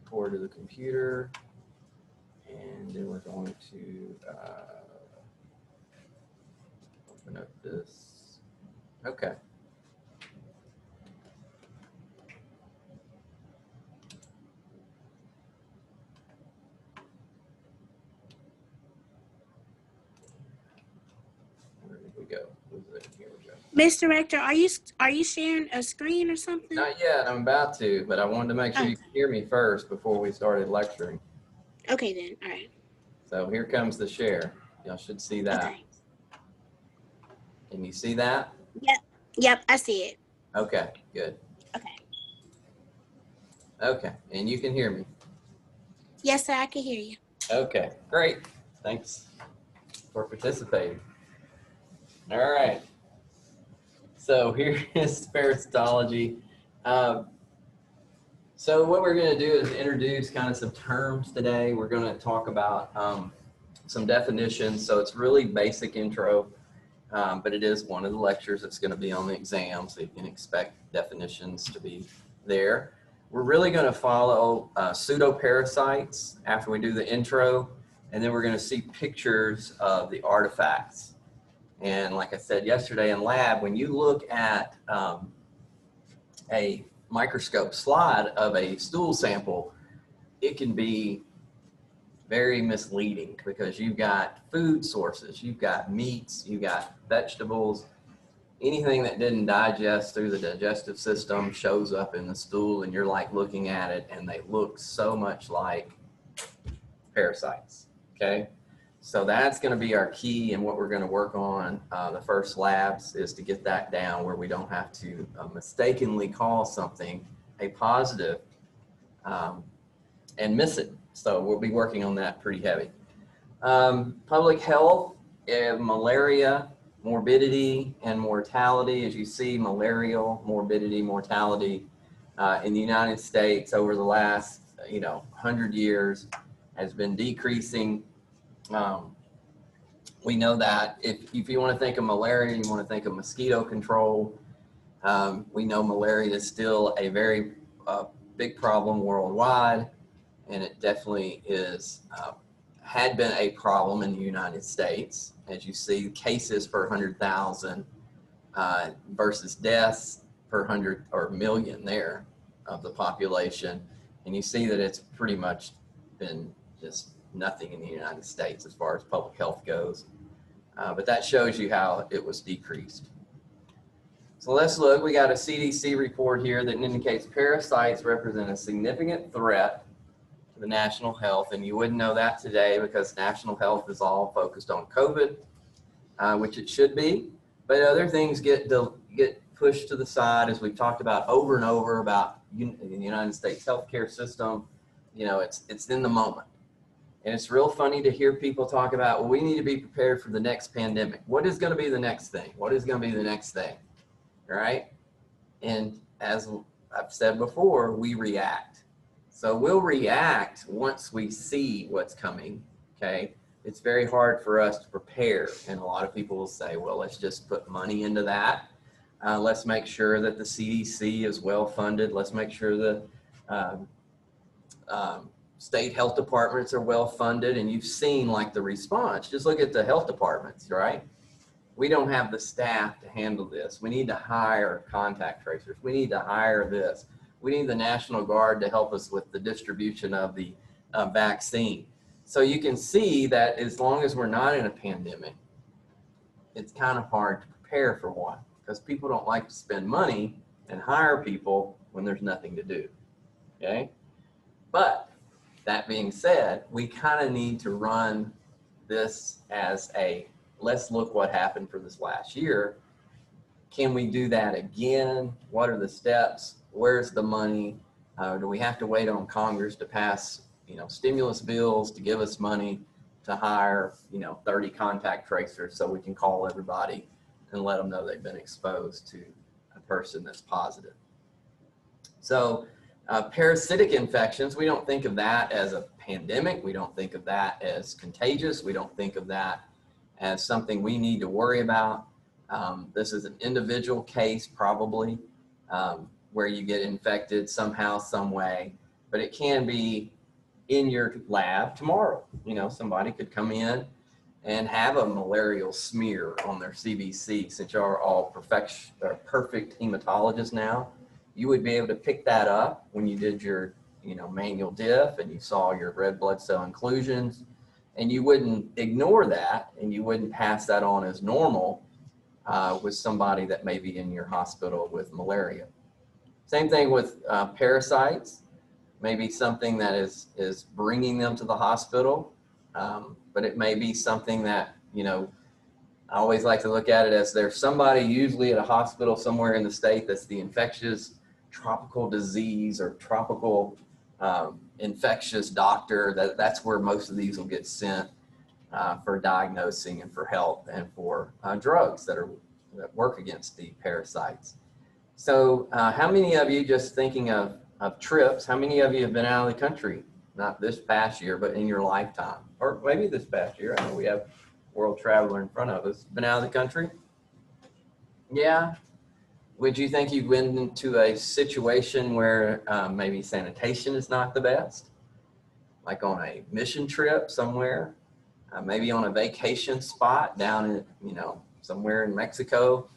record to the computer, and then we're going to open up this. Okay. Where did we go? Here we go. Mr. Director, are you sharing a screen or something? Not yet. I'm about to, but I wanted to make sure you could hear me first before we started lecturing. Okay then. All right. So here comes the share. Y'all should see that. Okay. Can you see that? Yep. Yep. I see it. Okay, good. Okay. Okay, and you can hear me. Yes, sir. I can hear you. Okay, great. Thanks for participating. All right. So here is parasitology. So what we're going to do is introduce kind of some terms today. We're going to talk about some definitions. So it's really basic intro, but it is one of the lectures that's going to be on the exam, so you can expect definitions to be there. We're really going to follow pseudoparasites after we do the intro, and then we're going to see pictures of the artifacts. And like I said yesterday in lab, when you look at a microscope slide of a stool sample, it can be very misleading because you've got food sources, you've got meats, you've got vegetables, anything that didn't digest through the digestive system shows up in the stool, and you're like looking at it and they look so much like parasites, okay? So that's going to be our key, and what we're going to work on the first labs is to get that down where we don't have to mistakenly call something a positive and miss it. So we'll be working on that pretty heavy. Public health, malaria, morbidity, and mortality. As you see, malarial morbidity, mortality in the United States over the last 100 years has been decreasing. We know that if you want to think of malaria, you want to think of mosquito control. We know malaria is still a very big problem worldwide, and it definitely is had been a problem in the United States. As you see, cases per 100,000 versus deaths per 100 or million there of the population, and you see that it's pretty much been just nothing in the United States as far as public health goes. But that shows you how it was decreased. So let's look. We got a CDC report here that indicates parasites represent a significant threat to the national health, and you wouldn't know that today because national health is all focused on COVID, which it should be, but other things get pushed to the side, as we've talked about over and over about the United States healthcare system. It's in the moment. And it's real funny to hear people talk about, well, we need to be prepared for the next pandemic. What is going to be the next thing? What is going to be the next thing? Right? And as I've said before, we react. So we'll react once we see what's coming, okay? It's very hard for us to prepare. And a lot of people will say, well, let's just put money into that. Let's make sure that the CDC is well funded. Let's make sure that state health departments are well funded, and you've seen like the response. Just look at the health departments, right? We don't have the staff to handle this. We need to hire contact tracers. We need to hire this. We need the National Guard to help us with the distribution of the vaccine. So you can see that as long as we're not in a pandemic, it's kind of hard to prepare for one because people don't like to spend money and hire people when there's nothing to do, okay? But that being said, we kind of need to run this as a, let's look what happened for this last year. Can we do that again? What are the steps? Where's the money? Do we have to wait on Congress to pass, stimulus bills to give us money to hire, 30 contact tracers so we can call everybody and let them know they've been exposed to a person that's positive? So parasitic infections, we don't think of that as a pandemic. We don't think of that as contagious. We don't think of that as something we need to worry about. This is an individual case probably where you get infected somehow, some way, but it can be in your lab tomorrow. You know, somebody could come in and have a malarial smear on their CBC. Since you are all perfect hematologists now, you would be able to pick that up when you did your, you know, manual diff and you saw your red blood cell inclusions, and you wouldn't ignore that and you wouldn't pass that on as normal with somebody that may be in your hospital with malaria. Same thing with parasites. Maybe something that is bringing them to the hospital, but it may be something that, you know, I always like to look at it as there's somebody usually at a hospital somewhere in the state that's the infectious tropical disease or tropical infectious doctor. That's where most of these will get sent for diagnosing and for help and for drugs that work against the parasites. So how many of you, just thinking of trips, how many of you have been out of the country, not this past year, but in your lifetime, or maybe this past year? I know we have world traveler in front of us. Been out of the country? Yeah. Would you think you went into a situation where maybe sanitation is not the best? Like on a mission trip somewhere, maybe on a vacation spot down in, you know, somewhere in Mexico.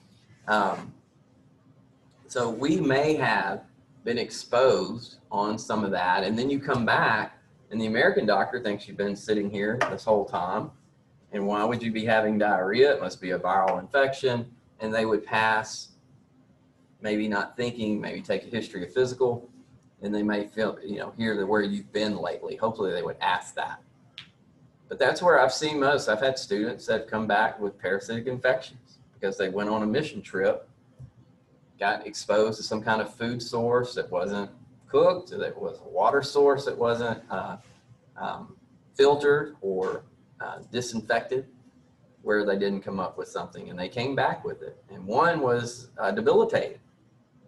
So we may have been exposed on some of that, and then you come back and the American doctor thinks you've been sitting here this whole time, and why would you be having diarrhea? It must be a viral infection. And they would pass, maybe not thinking, maybe take a history of physical, and they may feel, you know, hear where you've been lately. Hopefully they would ask that. But that's where I've seen most. I've had students that have come back with parasitic infections because they went on a mission trip, got exposed to some kind of food source that wasn't cooked, that was a water source that wasn't filtered or disinfected, where they didn't come up with something, and they came back with it. And one was debilitated.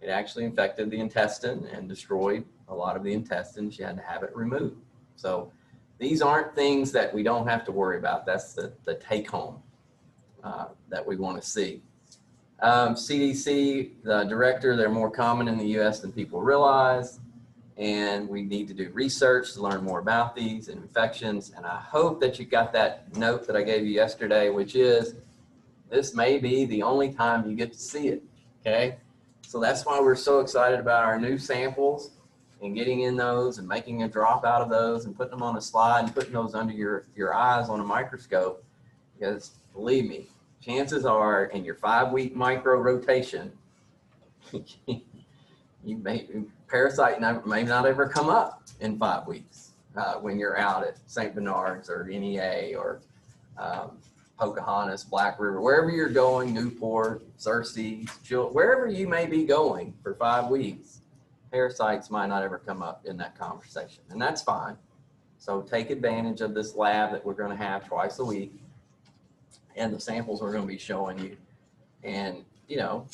It actually infected the intestine and destroyed a lot of the intestine. She had to have it removed. So these aren't things that we don't have to worry about. That's the take home that we want to see. CDC, the director, they're more common in the US than people realize. And we need to do research to learn more about these infections. And I hope that you got that note that I gave you yesterday, which is this may be the only time you get to see it, okay? So that's why we're so excited about our new samples and getting in those and making a drop out of those and putting them on a slide and putting those under your eyes on a microscope. Because believe me, chances are in your 5-week micro rotation, parasite may not ever come up in 5 weeks when you're out at St. Bernard's or NEA or Pocahontas, Black River, wherever you're going, Newport, Cersei, wherever you may be going for 5 weeks, parasites might not ever come up in that conversation, and that's fine. So take advantage of this lab that we're going to have twice a week and the samples we're going to be showing you, and, you know,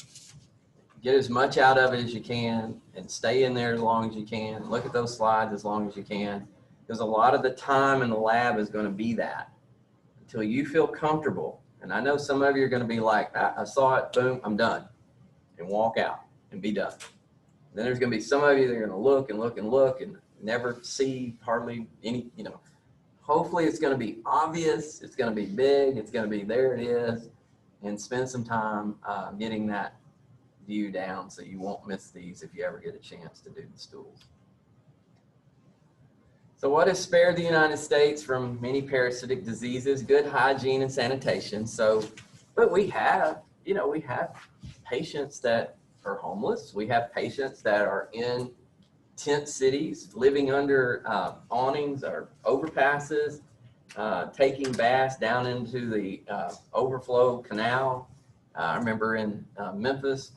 get as much out of it as you can and stay in there as long as you can. Look at those slides as long as you can, because a lot of the time in the lab is going to be that until you feel comfortable. And I know some of you are going to be like, I saw it, boom, I'm done, and walk out and be done. Then there's going to be some of you that are going to look and look and look and never see hardly any, you know. Hopefully it's going to be obvious, it's going to be big, it's going to be there it is, and spend some time getting that view down so you won't miss these if you ever get a chance to do the stools. So what has spared the United States from many parasitic diseases? Good hygiene and sanitation. So, but we have, you know, we have patients that are homeless. We have patients that are in tent cities, living under awnings or overpasses, taking baths down into the overflow canal. I remember in Memphis,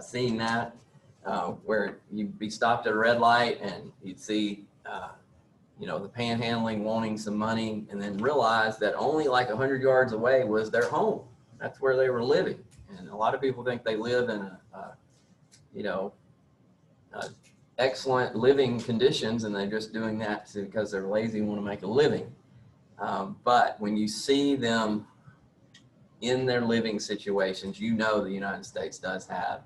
seeing that, where you'd be stopped at a red light and you'd see, you know, the panhandling wanting some money, and then realize that only like 100 yards away was their home. That's where they were living. And a lot of people think they live in you know, excellent living conditions, and they're just doing that because they're lazy and want to make a living. But when you see them in their living situations, you know the United States does have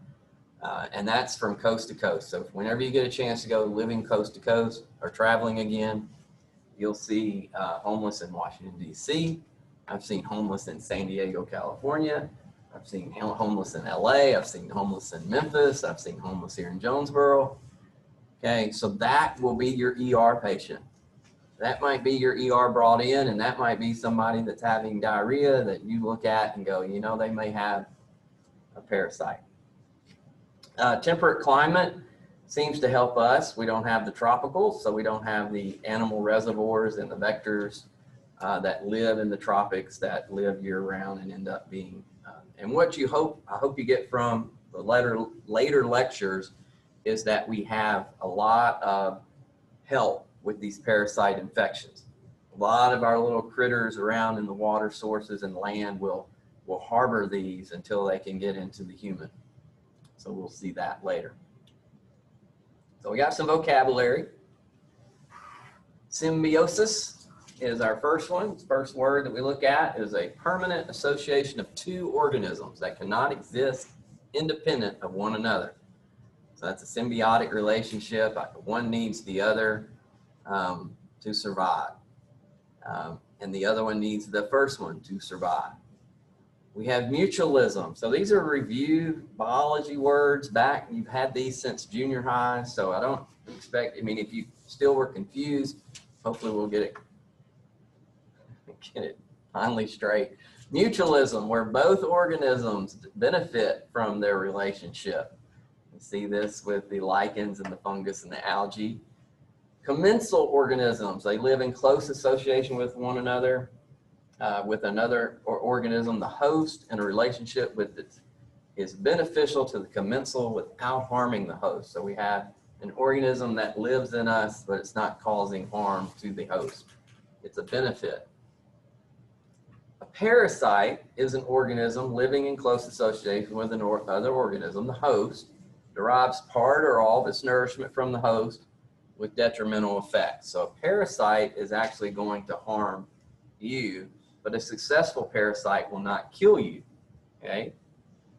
And that's from coast to coast. So whenever you get a chance to go living coast to coast or traveling again, you'll see homeless in Washington, D.C. I've seen homeless in San Diego, California. I've seen homeless in LA. I've seen homeless in Memphis. I've seen homeless here in Jonesboro. Okay, so that will be your ER patient. That might be your ER brought in, and that might be somebody that's having diarrhea that you look at and go, you know, they may have a parasite. Temperate climate seems to help us. We don't have the tropicals, so we don't have the animal reservoirs and the vectors that live in the tropics that live year round and end up being. And what I hope you get from the later lectures is that we have a lot of help with these parasite infections. A lot of our little critters around in the water sources and land will harbor these until they can get into the human. So we'll see that later. So we got some vocabulary. Symbiosis is our first one. The first word that we look at is a permanent association of two organisms that cannot exist independent of one another. So that's a symbiotic relationship. One needs the other to survive. And the other one needs the first one to survive. We have mutualism. So these are review biology words back. You've had these since junior high. So I don't expect, I mean, if you still were confused, hopefully we'll get it finally straight. Mutualism, where both organisms benefit from their relationship. You see this with the lichens and the fungus and the algae. Commensal organisms, they live in close association with one another. With another organism, the host, and a relationship with it is beneficial to the commensal without harming the host. So we have an organism that lives in us, but it's not causing harm to the host. It's a benefit. A parasite is an organism living in close association with another organism. The host derives part or all of its nourishment from the host with detrimental effects. So a parasite is actually going to harm you, but a successful parasite will not kill you, okay?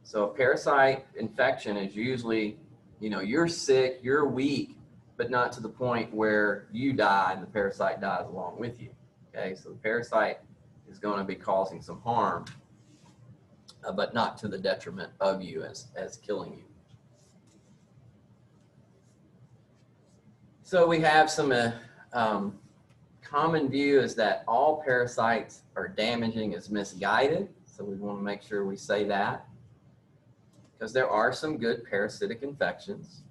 So a parasite infection is usually, you know, you're sick, you're weak, but not to the point where you die and the parasite dies along with you, okay? So the parasite is going to be causing some harm, but not to the detriment of you as killing you. So we have some common view is that all parasites are damaging is misguided. So we want to make sure we say that, because there are some good parasitic infections.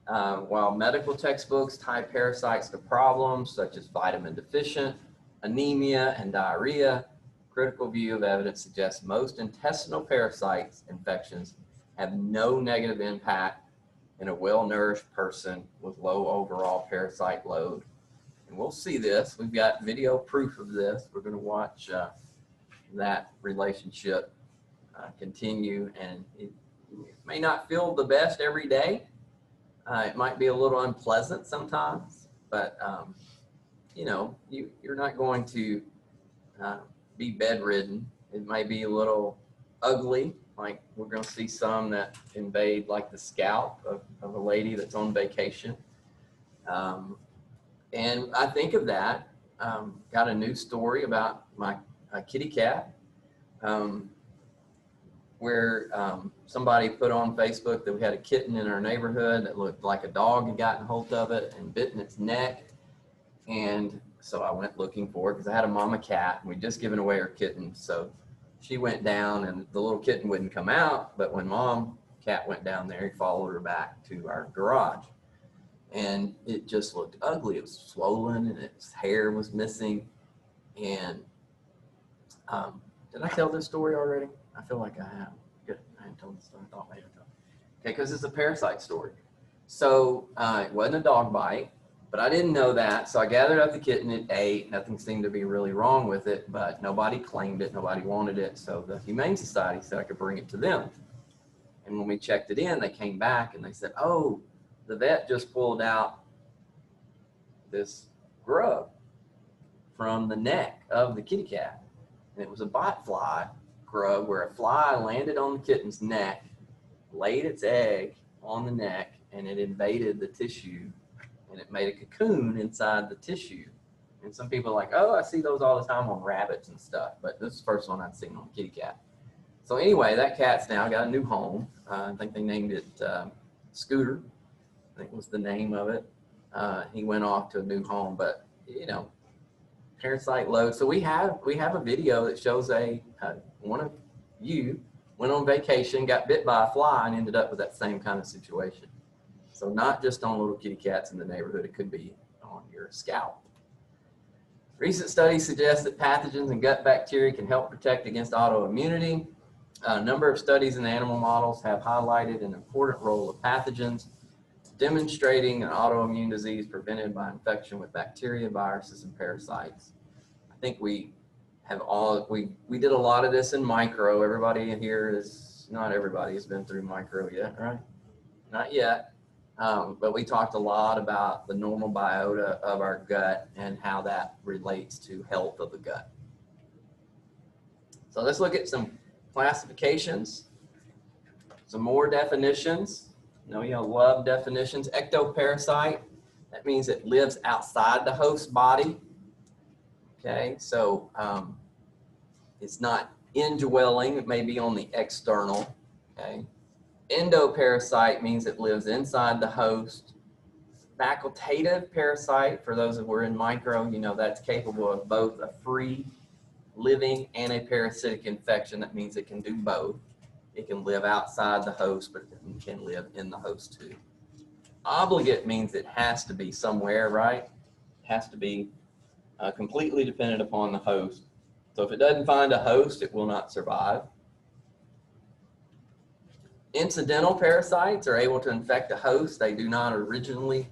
While medical textbooks tie parasites to problems such as vitamin deficient, anemia, and diarrhea, critical view of evidence suggests most intestinal parasites infections have no negative impact in a well-nourished person with low overall parasite load. And we'll see this. We've got video proof of this. We're going to watch that relationship continue. And it may not feel the best every day. It might be a little unpleasant sometimes, but you know, you're not going to be bedridden. It might be a little ugly. Like we're going to see some that invade like the scalp of a lady that's on vacation. And I think of that, got a news story about my kitty cat, where somebody put on Facebook that we had a kitten in our neighborhood that looked like a dog had gotten hold of it and bitten its neck. And so I went looking for it because I had a mama cat and we'd just given away her kitten. So she went down and the little kitten wouldn't come out, but when mom cat went down there, he followed her back to our garage. And it just looked ugly. It was swollen and its hair was missing. And did I tell this story already? I feel like I have. Good. I haven't told this story. I thought maybe I told. Okay, because it's a parasite story. So it wasn't a dog bite, but I didn't know that. So I gathered up the kitten. It ate. Nothing seemed to be really wrong with it, but nobody claimed it. Nobody wanted it. So the Humane Society said I could bring it to them. And when we checked it in, they came back and they said, oh, the vet just pulled out this grub from the neck of the kitty cat. And it was a botfly grub where a fly landed on the kitten's neck laid its egg on the neck, and it invaded the tissue, and it made a cocoon inside the tissue. And some people are like, oh, I see those all the time on rabbits and stuff, but this is the first one I've seen on a kitty cat. So anyway, that cat's now got a new home. I think they named it Scooter, I think was the name of it. He went off to a new home, but you know, parasite load. So we have a video that shows one of you went on vacation, got bit by a fly, and ended up with that same kind of situation. So not just on little kitty cats in the neighborhood, it could be on your scalp. Recent studies suggest that pathogens and gut bacteria can help protect against autoimmunity. A number of studies in animal models have highlighted an important role of pathogens, demonstrating an autoimmune disease prevented by infection with bacteria, viruses, and parasites. I think we did a lot of this in micro. Everybody here not everybody has been through micro yet, right? Not yet. But we talked a lot about the normal biota of our gut and how that relates to health of the gut. So let's look at some classifications, some more definitions. I know you'll love definitions. Ectoparasite, that means it lives outside the host body. Okay, so it's not indwelling, it may be on the external. Okay. Endoparasite means it lives inside the host. Facultative parasite, for those who are in micro, you know that's capable of both a free living and a parasitic infection. That means it can do both. It can live outside the host, but it can live in the host too. Obligate means it has to be somewhere, right? It has to be completely dependent upon the host. So if it doesn't find a host, it will not survive. Incidental parasites are able to infect a host. They do not originally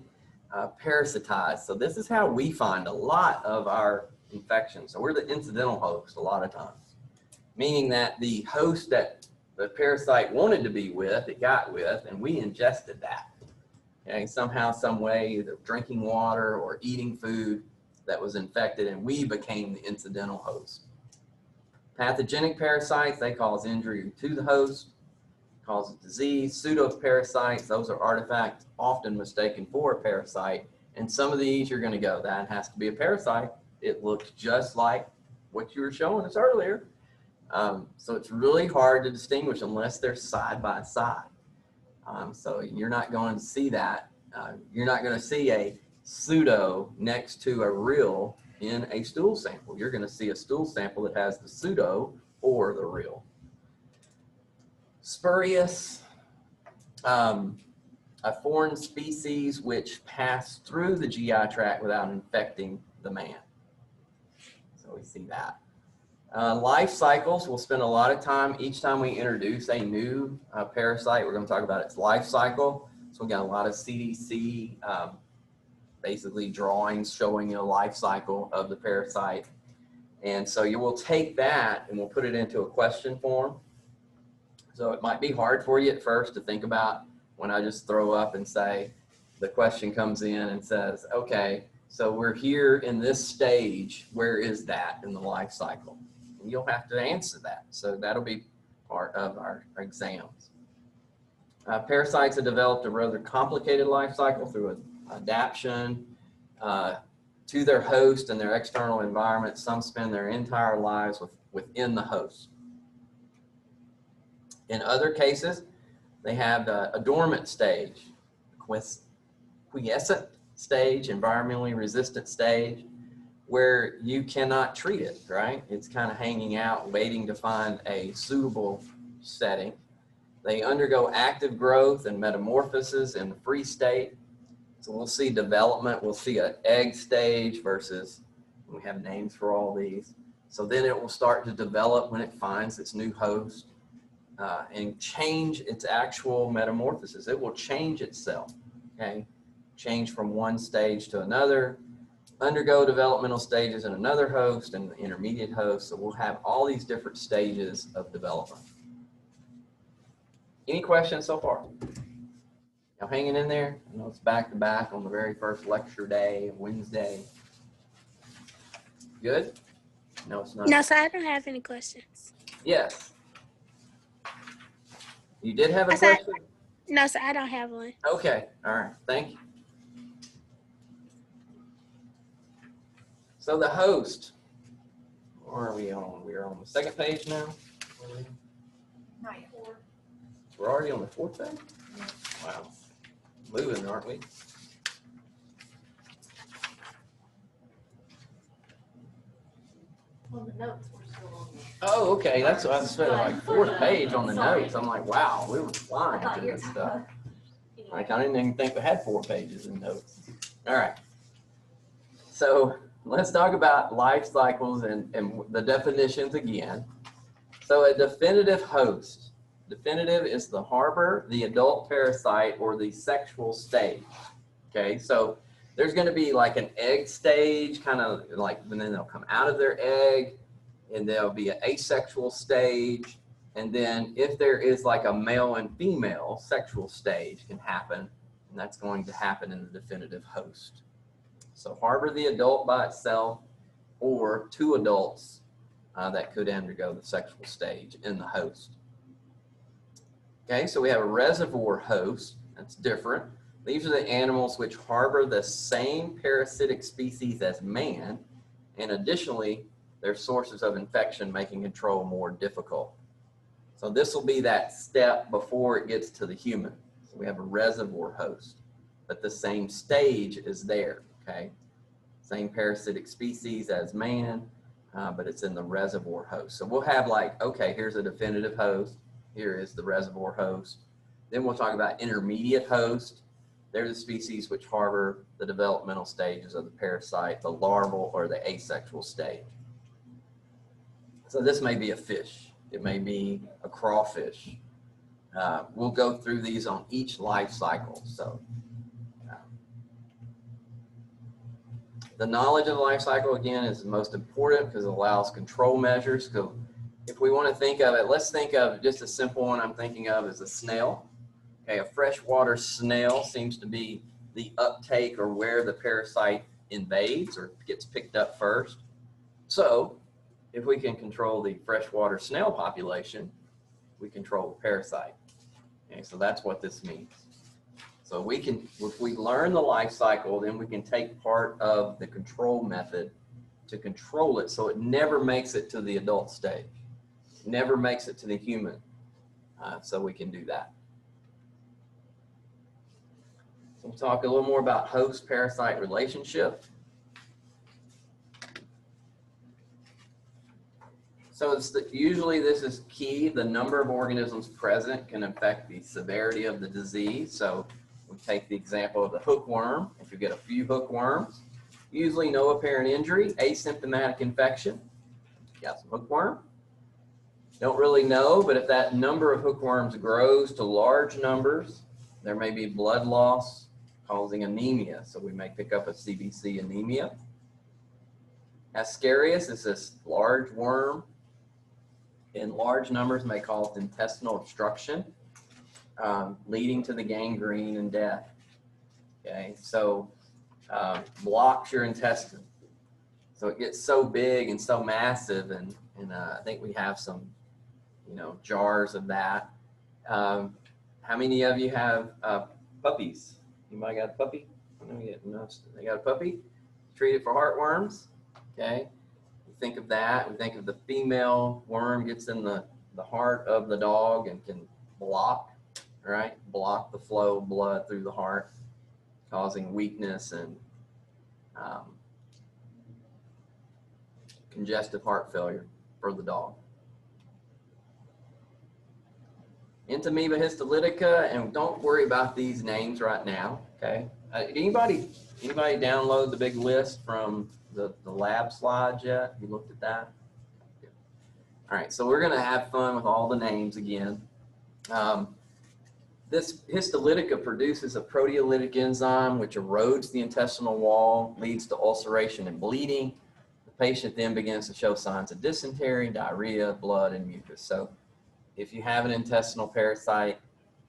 parasitize. So this is how we find a lot of our infections. So we're the incidental host a lot of times, meaning that the host that the parasite wanted to be with, it got with, and we ingested that. Okay, somehow, some way, either drinking water or eating food that was infected, and we became the incidental host. Pathogenic parasites, they cause injury to the host, cause disease. Pseudoparasites, those are artifacts often mistaken for a parasite. And some of these you're going to go, that has to be a parasite. It looks just like what you were showing us earlier. So it's really hard to distinguish unless they're side by side. So you're not going to see that. You're not going to see a pseudo next to a real in a stool sample. You're going to see a stool sample that has the pseudo or the real. Spurious, a foreign species which pass through the GI tract without infecting the man. So we see that. Life cycles, we'll spend a lot of time, each time we introduce a new parasite, we're going to talk about its life cycle. So we got a lot of CDC, basically drawings showing you a life cycle of the parasite. And so you will take that and we'll put it into a question form. So it might be hard for you at first to think about when I just throw up and say, the question comes in and says, okay, so we're here in this stage, where is that in the life cycle? And you'll have to answer that. So that'll be part of our exams. Parasites have developed a rather complicated life cycle through adaptation to their host and their external environment. Some spend their entire lives within the host. In other cases, they have a dormant stage, quiescent stage, environmentally resistant stage, where you cannot treat it, right? It's kind of hanging out, waiting to find a suitable setting. They undergo active growth and metamorphosis in the free state. So we'll see development, we'll see an egg stage versus, we have names for all these. So then it will start to develop when it finds its new host. And change its actual metamorphosis. It will change itself, okay? Change from one stage to another, undergo developmental stages in another host and the intermediate host. So we'll have all these different stages of development. Any questions so far? Y'all hanging in there? I know it's back to back on the very first lecture day, Wednesday. Good? No, it's not. No, sir, I don't have any questions. Yes. You did have a I said, question? no, sir, I don't have one. Okay, all right, thank you. So the host, where are we on? We are on the second page now? Not yet. We're already on the fourth page? Wow, moving, aren't we? On the notes, we're still on. Oh, okay, that's what I said, like fourth page on the notes. I'm like, wow, we were flying through this stuff. Like, I didn't even think we had 4 pages in notes. All right. So let's talk about life cycles and the definitions again. So a definitive host. Definitive is the harbor, the adult parasite, or the sexual stage. Okay, so there's going to be like an egg stage, kind of like, and then they'll come out of their egg, and there'll be an asexual stage. And then if there is like a male and female sexual stage can happen, and that's going to happen in the definitive host. So harbor the adult by itself, or 2 adults that could undergo the sexual stage in the host. Okay, so we have a reservoir host. That's different. These are the animals which harbor the same parasitic species as man, and additionally, they're sources of infection, making control more difficult. So this will be that step before it gets to the human. So we have a reservoir host, but the same stage is there, okay? Same parasitic species as man, but it's in the reservoir host. So we'll have like, okay, here's a definitive host. Here is the reservoir host. Then we'll talk about intermediate host. They're the species which harbor the developmental stages of the parasite, the larval or the asexual stage. So this may be a fish. It may be a crawfish. We'll go through these on each life cycle. So the knowledge of the life cycle, again, is the most important because it allows control measures. So if we want to think of it, let's think of just a simple one I'm thinking of as a snail. Okay, a freshwater snail seems to be the uptake or where the parasite invades or gets picked up first. So if we can control the freshwater snail population, we control the parasite. Okay, so that's what this means. So we can, if we learn the life cycle, then we can take part of the control method to control it so it never makes it to the adult stage, never makes it to the human. So we can do that. So we'll talk a little more about host-parasite relationship. So it's usually this is key. The number of organisms present can affect the severity of the disease. So we take the example of the hookworm. If you get a few hookworms, usually no apparent injury, asymptomatic infection. Got some hookworm. Don't really know, but if that number of hookworms grows to large numbers, there may be blood loss causing anemia. So we may pick up a CBC anemia. Ascaris is this large worm. In large numbers may cause intestinal obstruction, leading to the gangrene and death. Okay, so blocks your intestine. So it gets so big and so massive, and I think we have some, jars of that. How many of you have puppies? Anybody got a puppy? They got a puppy? Treat it for heartworms. Okay. Think of that. We think of the female worm gets in the heart of the dog and can block the flow of blood through the heart, causing weakness and congestive heart failure for the dog. Entamoeba histolytica, and don't worry about these names right now, okay? Anybody download the big list from the lab slides yet? You looked at that? Good. All right, so we're gonna have fun with all the names again. This histolytica produces a proteolytic enzyme which erodes the intestinal wall, leads to ulceration and bleeding. The patient then begins to show signs of dysentery, diarrhea, blood, and mucus. So if you have an intestinal parasite,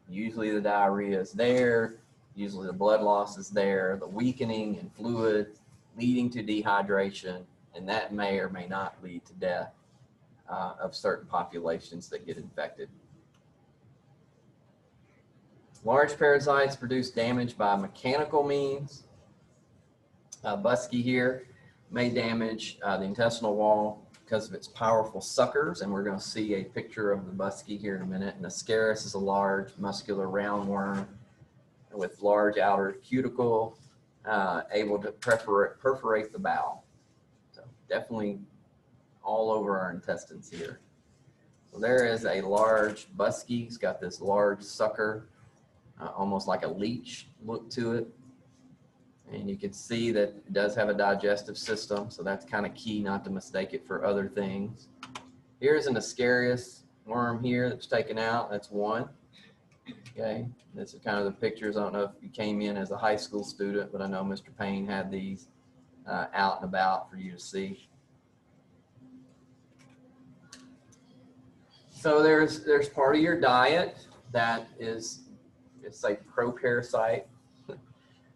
usually the diarrhea is there, usually the blood loss is there, the weakening and fluid leading to dehydration, and that may or may not lead to death of certain populations that get infected. Large parasites produce damage by mechanical means. Busky here may damage the intestinal wall because of its powerful suckers, and we're going to see a picture of the busky here in a minute. And Ascaris is a large muscular roundworm with large outer cuticle, able to perforate the bowel. So definitely all over our intestines here. So there is a large busky. It's got this large sucker, almost like a leech look to it. And you can see that it does have a digestive system, so that's kind of key not to mistake it for other things. Here's an Ascaris worm here that's taken out. That's one. Okay, this is kind of the pictures. I don't know if you came in as a high school student, but I know Mr. Payne had these out and about for you to see. So there's part of your diet that is, it's like pro-parasite.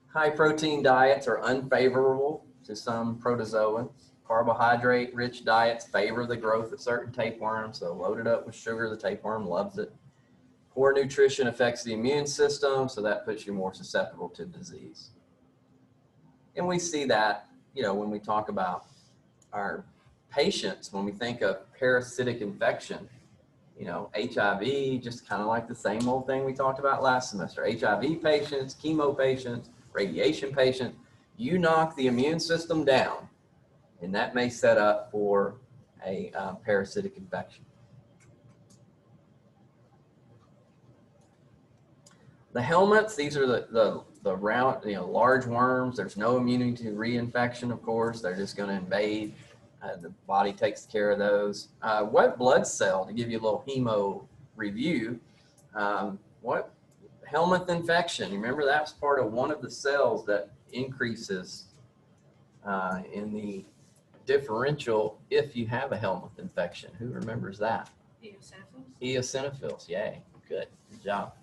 High protein diets are unfavorable to some protozoans. Carbohydrate rich diets favor the growth of certain tapeworms. So loaded up with sugar, the tapeworm loves it. Poor nutrition affects the immune system, so that puts you more susceptible to disease. And we see that, you know, when we talk about our patients, when we think of parasitic infection, you know, HIV, just kind of like the same old thing we talked about last semester. HIV patients, chemo patients, radiation patient, you knock the immune system down, and that may set up for a parasitic infection. The helminths, these are the round, you know, large worms. There's no immunity to reinfection, of course. They're just going to invade. The body takes care of those. What blood cell, to give you a little hemo review, what helminth infection, remember that's part of one of the cells that increases in the differential if you have a helminth infection. Who remembers that? Eosinophils. Eosinophils, yay, good job.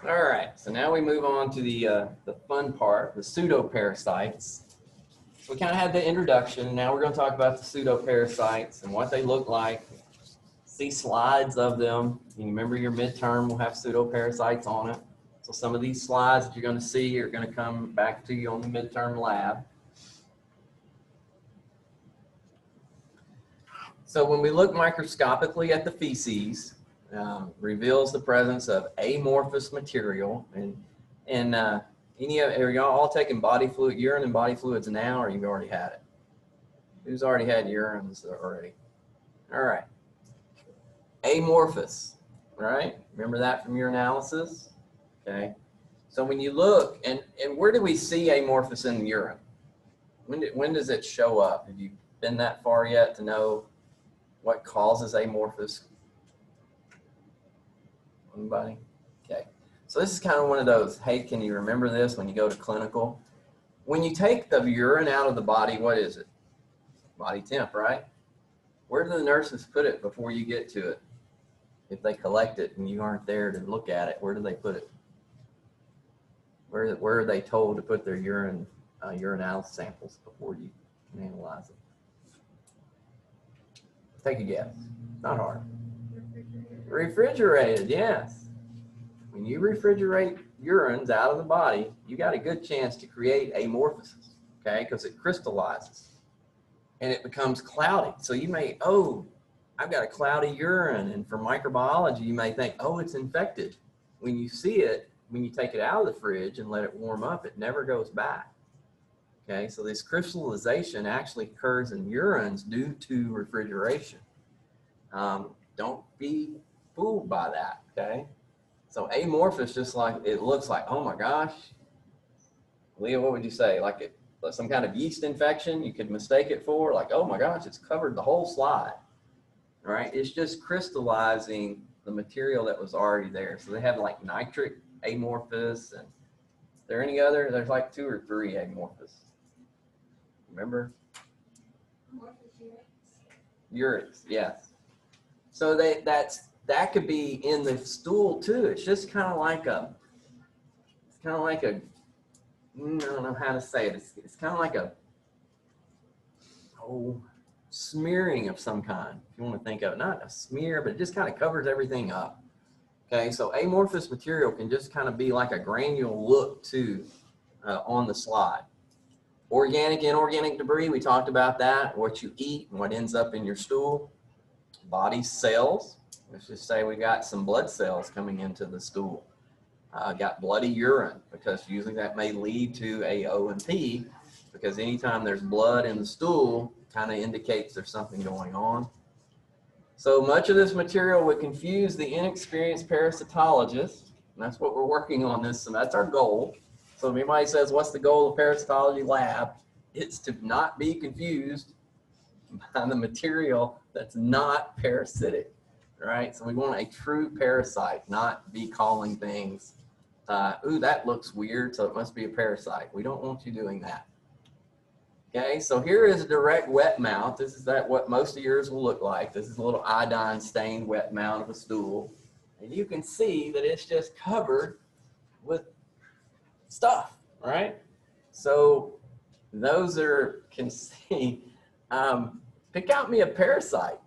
All right, so now we move on to the fun part, the pseudoparasites. So we kind of had the introduction. Now we're going to talk about the pseudoparasites and what they look like. See slides of them. You remember your midterm will have pseudoparasites on it. So some of these slides that you're going to see are going to come back to you on the midterm lab. So when we look microscopically at the feces, reveals the presence of amorphous material. And are y'all all taking body fluid, urine and body fluids now, or you've already had it? Who's already had urines already? All right. Amorphous, right? Remember that from your analysis? Okay. So when you look, and where do we see amorphous in the urine? When does it show up? Have you been that far yet to know what causes amorphous? Anybody? Okay. So this is kind of one of those, hey, can you remember this when you go to clinical? When you take the urine out of the body, what is it? Body temp, right? Where do the nurses put it before you get to it? If they collect it and you aren't there to look at it, where do they put it? Where are they told to put their urinalysis samples before you can analyze it? Take a guess. Not hard. Refrigerated, yes. When you refrigerate urines out of the body, you got a good chance to create amorphosis, okay? Because it crystallizes and it becomes cloudy. So you may, oh, I've got a cloudy urine. And for microbiology, you may think, oh, it's infected. When you see it, when you take it out of the fridge and let it warm up, it never goes back. Okay, so this crystallization actually occurs in urines due to refrigeration. Don't be fooled by that, okay? So amorphous, just like it looks like, oh my gosh. Leah, what would you say? Like some kind of yeast infection you could mistake it for? Like, oh my gosh, it's covered the whole slide, right? It's just crystallizing the material that was already there. So they have like nitric amorphous, and is there any other? There's like 2 or 3 amorphous. Remember? Urics, yes. So that could be in the stool too. It's just kind of like a, I don't know how to say it. It's kind of like a, oh, smearing of some kind, if you want to think of it. Not a smear, but it just kind of covers everything up. Okay, so amorphous material can just kind of be like a granule look too on the slide. Organic, inorganic debris, we talked about that, what you eat and what ends up in your stool. Body cells, let's just say we got some blood cells coming into the stool. Got bloody urine, because usually that may lead to a O&P, because anytime there's blood in the stool, kind of indicates there's something going on. So much of this material would confuse the inexperienced parasitologist, and that's what we're working on this, and that's our goal. So if anybody says, what's the goal of parasitology lab? It's to not be confused by the material that's not parasitic, right? So we want a true parasite, not be calling things, ooh, that looks weird, so it must be a parasite. We don't want you doing that. Okay, so here is a direct wet mount. This is what most of yours will look like. This is a little iodine stained wet mount of a stool. And you can see that it's just covered with stuff, right? So those can see, pick out me a parasite.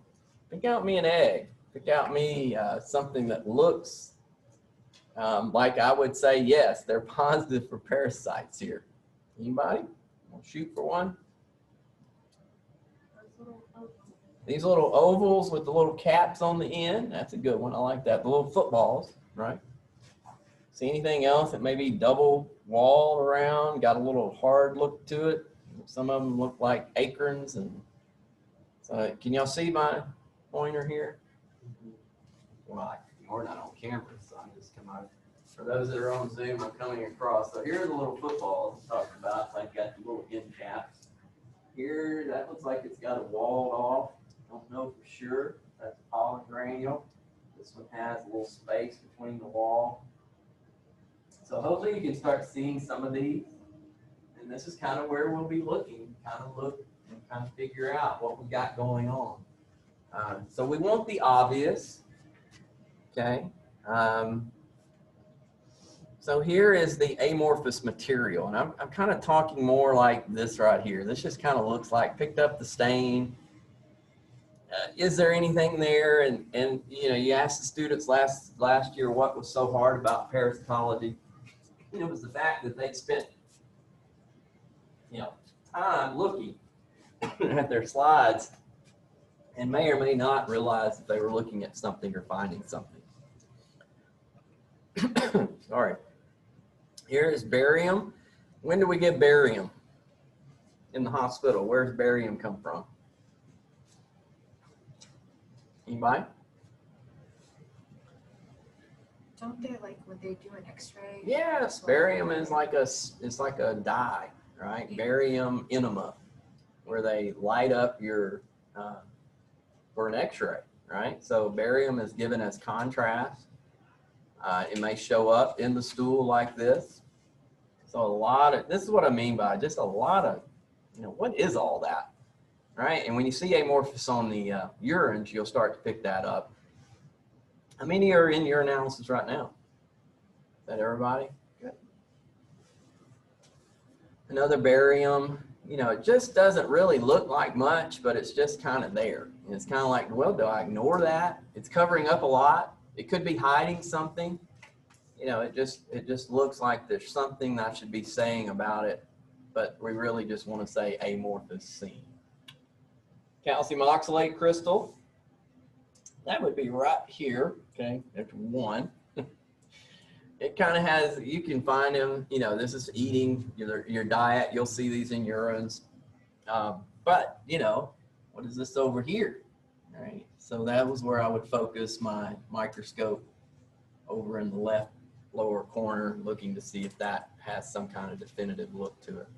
Pick out me an egg. Pick out me something that looks like I would say, yes, they're positive for parasites here. Anybody? We'll shoot for one. These little ovals with the little caps on the end. That's a good one. I like that. The little footballs, right? See anything else that may be double walled around, got a little hard look to it? Some of them look like acorns. And so can y'all see my pointer here? Well, we're not on camera, so I'm just come out. For those that are on Zoom, I'm coming across. So here are the little footballs I'm talking about. It's like got the little end caps. Here, that looks like it's got it walled off. Don't know for sure. That's a pollen granule. This one has a little space between the wall. So hopefully you can start seeing some of these. And this is kind of where we'll be looking, kind of look and kind of figure out what we got going on. So we want the obvious, okay? So here is the amorphous material, and I'm kind of talking more like this right here. This just kind of looks like picked up the stain. Is there anything there? And you know, you asked the students last year what was so hard about parasitology. It was the fact that they spent, you know, time looking at their slides and may or may not realize that they were looking at something or finding something. Sorry. Here is barium. When do we give barium in the hospital? Where's barium come from? Anybody? Don't they, like, when they do an x-ray? Yes, barium is like it's like a dye, right? Yeah. Barium enema, where they light up your, for an x-ray, right? So barium is given as contrast. It may show up in the stool like this. So this is what I mean by just a lot of, you know, what is all that, right? And when you see amorphous on the urines, you'll start to pick that up. How many are in your analysis right now? Is that everybody? Good. Another barium, you know, it just doesn't really look like much, but it's just kind of there. And it's kind of like, well, do I ignore that? It's covering up a lot. It could be hiding something. You know, it just looks like there's something I should be saying about it, but we really just want to say amorphous scene. Calcium oxalate crystal, that would be right here, okay, that's one. It kind of has, you can find them, you know, this is eating your diet, you'll see these in urines, but, you know, what is this over here, all right? So that was where I would focus my microscope over in the left lower corner, looking to see if that has some kind of definitive look to it.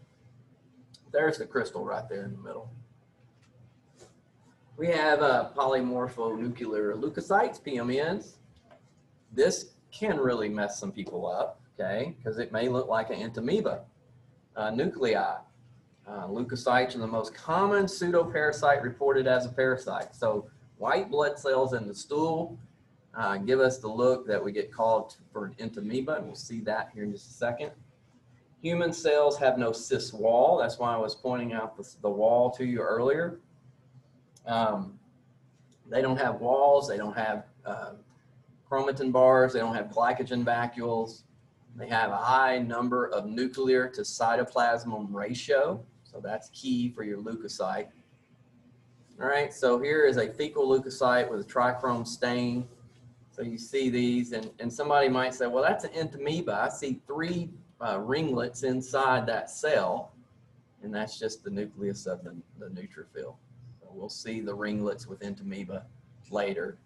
There's the crystal right there in the middle. We have polymorphonuclear leukocytes, PMNs. This can really mess some people up, okay, because it may look like an entamoeba nuclei. Leukocytes are the most common pseudoparasite reported as a parasite. So white blood cells in the stool give us the look that we get called for an entamoeba, and we'll see that here in just a second. Human cells have no cis wall. That's why I was pointing out the wall to you earlier. They don't have walls. They don't have chromatin bars. They don't have glycogen vacuoles. They have a high number of nuclear to cytoplasm ratio. So that's key for your leukocyte. All right, so here is a fecal leukocyte with a trichrome stain. So you see these, and somebody might say, well, that's an entamoeba. I see 3 ringlets inside that cell, and that's just the nucleus of the neutrophil. So we'll see the ringlets with entamoeba later,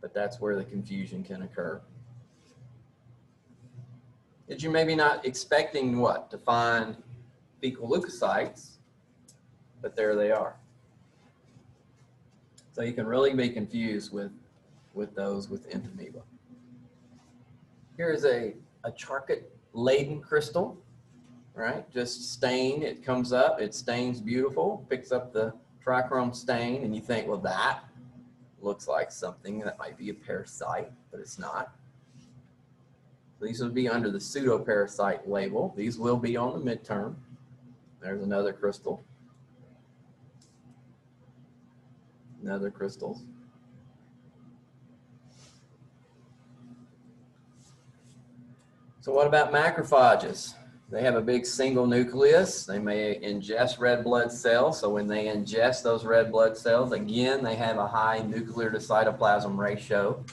but that's where the confusion can occur. Did you maybe not expecting what? To find fecal leukocytes, but there they are. So you can really be confused with those with entamoeba. Here is a charcot-laden crystal, right? Just stained, it comes up, it stains beautiful, picks up the trichrome stain, and you think, well, that looks like something that might be a parasite, but it's not. These would be under the pseudoparasite label. These will be on the midterm. There's another crystal. Another crystals. So what about macrophages? They have a big single nucleus. They may ingest red blood cells. So when they ingest those red blood cells, again, they have a high nuclear to cytoplasm ratio.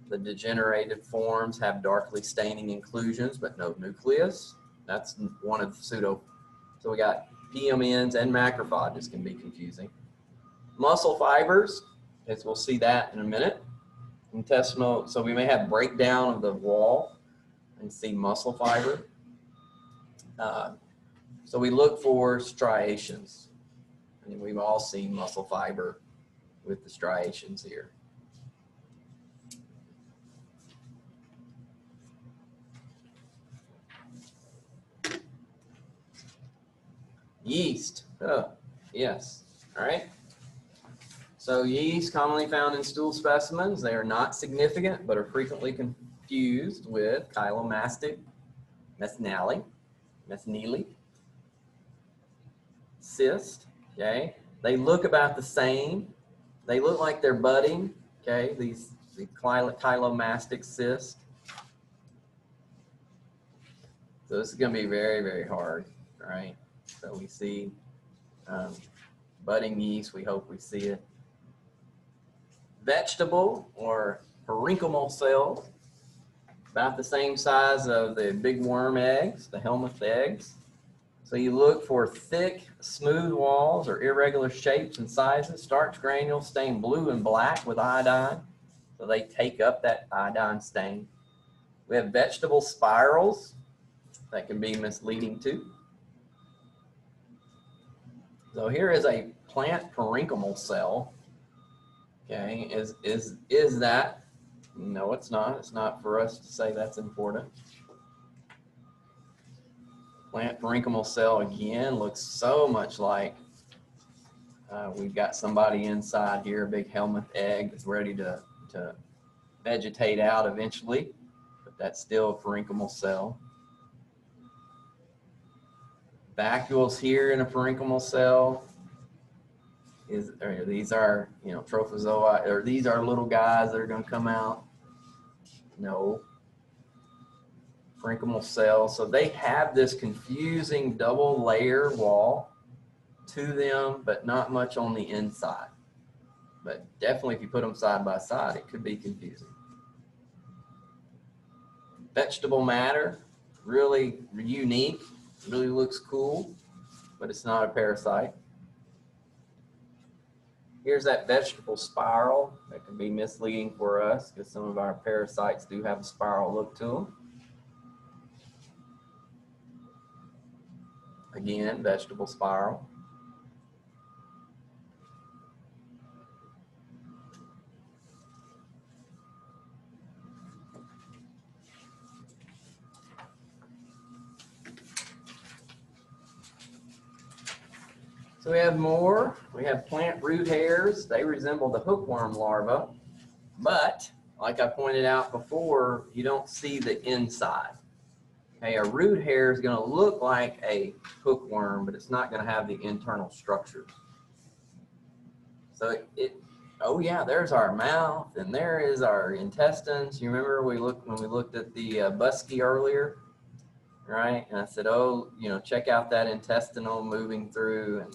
The degenerated forms have darkly staining inclusions, but no nucleus. That's one of the pseudo. So we got PMNs and macrophages can be confusing. Muscle fibers, as we'll see that in a minute. Intestinal, so we may have breakdown of the wall and see muscle fiber. So we look for striations. And we've all seen muscle fiber with the striations here. Yeast, oh, yes, all right. So yeast commonly found in stool specimens. They are not significant, but are frequently confused with chylomastic methanelli, cyst, okay? They look about the same. They look like they're budding, okay? The chylomastic cyst. So this is gonna be very, very hard, all right? So we see budding yeast, we hope we see it. Vegetable or parenchymal cells, about the same size of the big worm eggs, the helminth eggs. So you look for thick, smooth walls or irregular shapes and sizes. Starch granules stain blue and black with iodine, so they take up that iodine stain. We have vegetable spirals that can be misleading too. So here is a plant parenchymal cell. Okay, is that? No, it's not. It's not for us to say that's important. Plant parenchymal cell again looks so much like we've got somebody inside here, a big helminth egg that's ready to vegetate out eventually, but that's still a parenchymal cell. Vacuoles here in a parenchymal cell. These are, you know, trophozoa, or these are little guys that are going to come out. No. Parenchymal cells. So they have this confusing double layer wall to them, but not much on the inside. But definitely if you put them side by side, it could be confusing. Vegetable matter, really unique, really looks cool, but it's not a parasite. Here's that vegetable spiral that can be misleading for us because some of our parasites do have a spiral look to them. Again, vegetable spiral. So we have more. We have plant root hairs. They resemble the hookworm larva, but like I pointed out before, you don't see the inside. Okay, a root hair is going to look like a hookworm, but it's not going to have the internal structures. So oh yeah, there's our mouth and there is our intestines. You remember when we looked at the busky earlier, right? And I said, oh, check out that intestinal moving through. And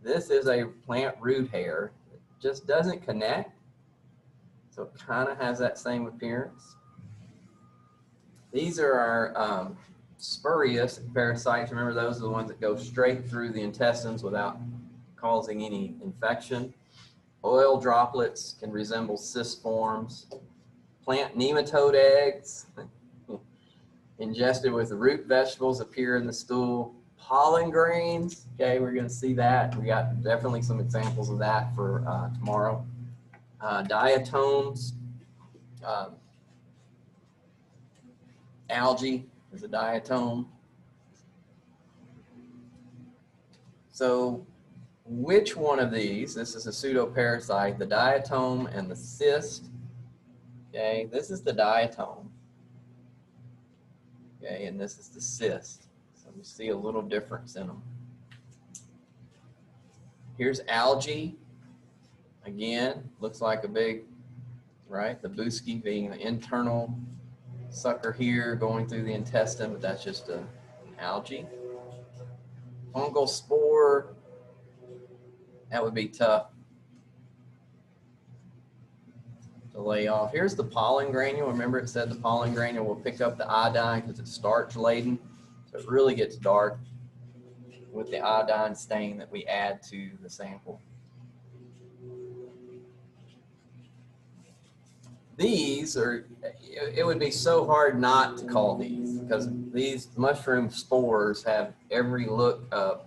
this is a plant root hair. It just doesn't connect. So it kind of has that same appearance. These are our spurious parasites. Remember, those are the ones that go straight through the intestines without causing any infection. Oil droplets can resemble cyst forms. Plant nematode eggs ingested with the root vegetables appear in the stool. Pollen grains, okay, we're going to see that. We got definitely some examples of that for tomorrow. Diatoms, algae is a diatom. So which one of these, this is a pseudoparasite, the diatom and the cyst, okay, this is the diatom, okay, and this is the cyst. So we see a little difference in them. Here's algae. Again, looks like a big, right? The busky being the internal sucker here going through the intestine, but that's just an algae. Fungal spore, that would be tough to lay off. Here's the pollen granule. Remember it said the pollen granule will pick up the iodine because it's starch laden. So it really gets dark with the iodine stain that we add to the sample. These are, it would be so hard not to call these because these mushroom spores have every look of,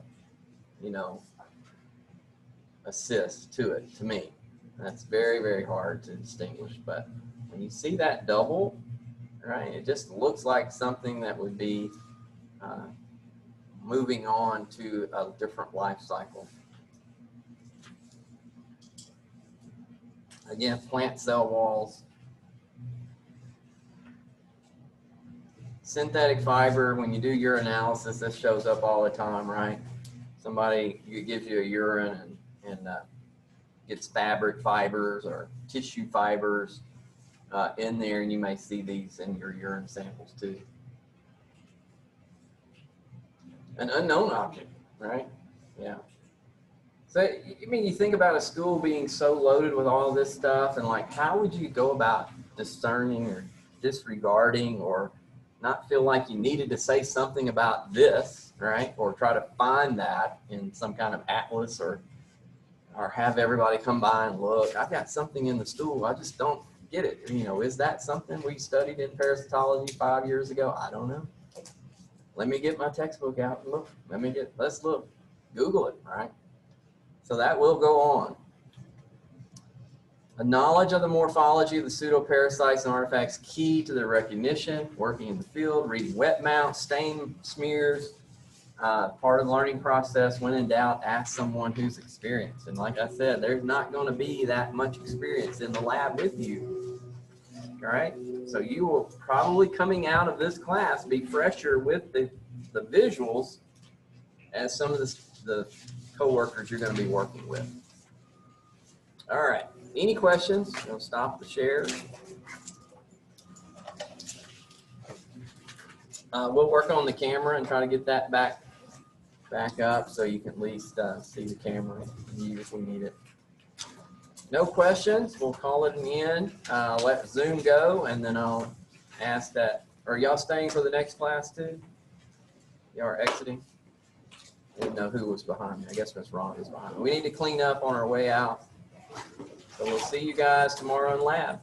a cyst to it, to me. That's very, very hard to distinguish. But when you see that double, right, it just looks like something that would be moving on to a different life cycle. Again, plant cell walls. Synthetic fiber, when you do urinalysis, this shows up all the time, right? Somebody gives you a urine and gets fabric fibers or tissue fibers in there, and you may see these in your urine samples too. An unknown object, right? Yeah. So, I mean, you think about a school being so loaded with all this stuff, and like, how would you go about discerning or disregarding or not feel like you needed to say something about this, right? Or try to find that in some kind of atlas or have everybody come by and look. I've got something in the stool. I just don't get it. Is that something we studied in parasitology 5 years ago? I don't know. Let me get my textbook out and look. Let's look. Google it, right? So that will go on. A knowledge of the morphology of the pseudoparasites and artifacts key to their recognition, working in the field, reading wet mounts, stain smears, part of the learning process. When in doubt, ask someone who's experienced. And like I said, there's not going to be that much experience in the lab with you. All right? So you will probably, coming out of this class, be fresher with the visuals as some of the coworkers you're going to be working with. All right. Any questions? We'll stop the share. We'll work on the camera and try to get that back up so you can at least see the camera view if we need it. No questions. We'll call it an end. Let Zoom go, and then I'll ask that. Are y'all staying for the next class too? Y'all are exiting? I didn't know who was behind me. I guess Miss Ron is behind me. We need to clean up on our way out. So we'll see you guys tomorrow in lab.